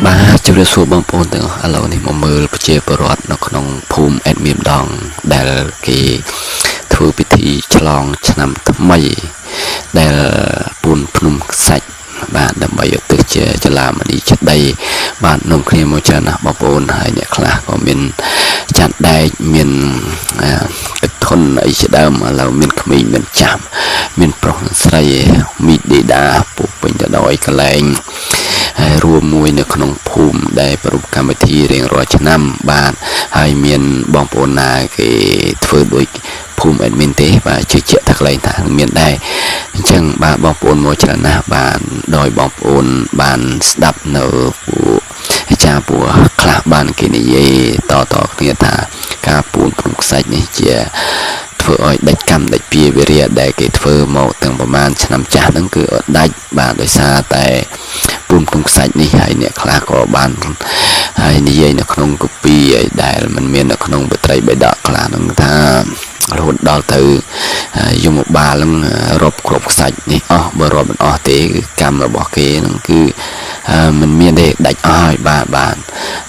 បាទជម្រាបសួរបងប្អូនទាំងអស់ឥឡូវនេះមកមើលប្រជាពលរដ្ឋនៅក្នុងភូមិអេដមីមដងដែលគេធ្វើពិធីឆ្លងឆ្នាំថ្មីដែលពូនភ្នំខ្សាច់បាទដើម្បីឧទ្ទិសជាចលាមនីចេតិយបាទនំគ្នាមកច្រើនណាស់បងប្អូនហើយអ្នកខ្លះក៏មានចាត់ដែកមានទឹកធន់អីជាដើមឥឡូវមានក្មេងមានចាស់មានប្រុសស្រីមីឌីដាពុះពេញទៅដោយកលែងរួមមួយនៅក្នុងភូមិដែលប្រពៃកម្មវិធីរៀងរាល់ឆ្នាំបាទហើយមានបងប្អូនណាគេធ្វើដូចភូមិអេដមីនទេបាទជឿជាក់ថាកន្លែងថាមានដែរអញ្ចឹងបាទបងប្អូនមកច្រើនណាស់បាទដោយបងប្អូនបានស្ដាប់នៅពួកអាចារ្យពួកខ្លះបានគេនិយាយតគ្នាថាការពូនភ្នំខ្សាច់នេះជាធ្វើឲ្យដាច់កម្មដាច់ពីវិរិយដែលគេធ្វើមកទាំងប្រហែលឆ្នាំចាស់ហ្នឹងគឺអត់ដាច់បាទដោយសារតែពូនភ្នំខ្សាច់នេះហើយអ្នកខ្លះក៏បានហើយនិយាយនៅក្នុងកូពីដែលมันមាននៅក្នុងបត្រីបេដកខ្លះហ្នឹងថារហូតដល់ទៅយមបាលនឹងរាប់គ្រប់ខ្សាច់នេះអស់បើរាប់មិនអស់ទេគឺកម្មរបស់គេហ្នឹងគឺมันមានទេដាច់អស់ហើយបាទ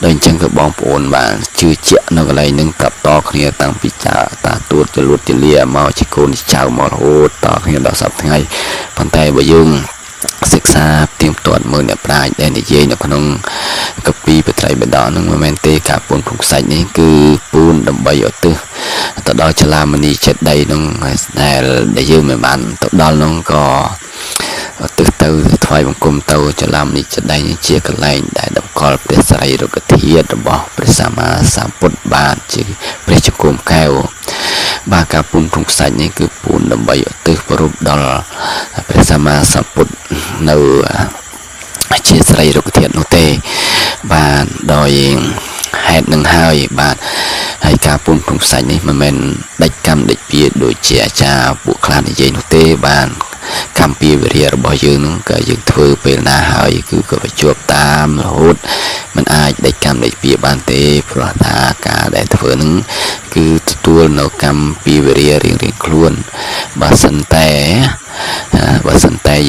ដូចអញ្ចឹងគឺបងប្អូនបាទជឿជាក់នៅកន្លែងហ្នឹងប្រាប់តគ្នាតាំងពីចាតាទួតចលួតចលាមកជាកូនចៅមករហូតតគ្នាដល់សប្តាហ៍ថ្ងៃប៉ុន្តែបើយើងសិក្សាទៀងទាត់មើលអ្នកប្រាជ្ញដែលនិយាយនៅក្នុងកពីបត្រីបេដកហ្នឹងមិនមែនទេការពូនភ្នំខ្សាច់នេះគឺពូនដើម្បីឧទ្ទិសទៅដល់ចលាមនីចេតិយហ្នឹងដែលយើងមិនបានទៅដល់ហ្នឹងក៏ឧទ្ទិសទៅថ្វាយបង្គំទៅចលាមនីចេតិយនេះជាកន្លែងដែលតម្កល់ព្រះសារីរិកធាតុរបស់ព្រះសម្មាសម្ពុទ្ធបាទជាព្រះជង្គង់កែវបាទការពូនភ្នំខ្សាច់នេះគឺពូនដើម្បីឧទ្ទិសប្រពដល់ព្រះសម្មាសម្ពុទ្ធនៅជាសារីរិកធាតុនោះទេបាទដោយហេតុនឹងហើយបាទហើយការពូនភ្នំខ្សាច់នេះមិនមែនដាច់កម្មដាច់ពីដូចជាអាចារ្យពួកខ្លះនិយាយនោះទេបាទកម្មពីវិរិយរបស់យើងនឹងក៏យើងធ្វើពេលណាហើយគឺក៏បញ្ជាប់តាមរហូតมันអាចដាច់កម្មដាច់ពីបានទេព្រោះថាការដែលធ្វើនឹងគឺទទួលនៅកម្មពីវិរិយរៀងៗខ្លួនបើសិនតែ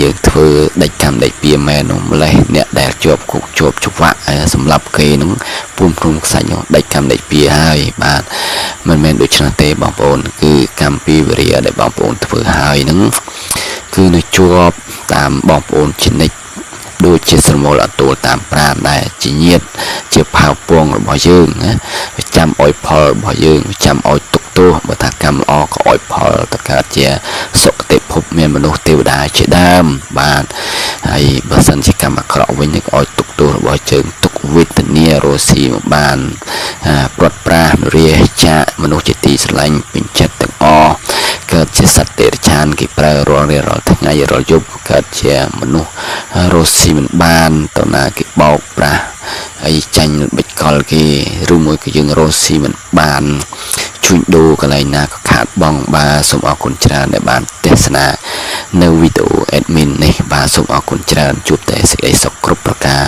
យើងធ្វើដាច់កម្មដាច់ពីមែននោះម្លេះអ្នកដែលជាប់គុកជាប់ច្បាក់សម្រាប់គេនឹងពូនភ្នំខ្សាច់នោះដាច់កម្មដាច់ពីហើយបាទមិនមែនដូច្នោះទេបងប្អូនគឺកម្មពីវិរិយដែលបងប្អូនធ្វើហើយនឹងគឺនៅជាប់តាមបងប្អូនជានិច្ចដូចជាស្រមូលអតុលតាមប្រាណដែរជាញាតជាផៅពងរបស់យើងណាចាំអោយផលរបស់យើងចាំអោយទុកទោសបើថាកម្មល្អក៏អោយផលទៅកើតជាសុគតិភពមានមនុស្សទេវតាជាដើមបាទហើយបើសិនជាកម្មអាក្រក់វិញក៏អោយទុកទោសរបស់យើងទុកវេទនារស់ស៊ីមកបានព្រាត់ប្រាសរាចាមនុស្សជាទីស្រឡាញ់ពេញចិត្តទាំងអស់កើតជាសត្វទេរឆានគេប្រើរាល់ថ្ងៃរាល់យប់កើតជាមនុស្សរស់ស៊ីមិនបានតើណាគេបោកប្រាស់ហើយចាញ់បិចកលគេឬមួយក៏យើងរស់ស៊ីមិនបានជួញដូរកន្លែងណាក៏ខាតបង់បាទសូមអរគុណច្រើនដែលបានទេសនានៅវីដេអូ admin នេះបាទសូមអរគុណច្រើនជួបតែសេចក្តីសុខគ្រប់ប្រការ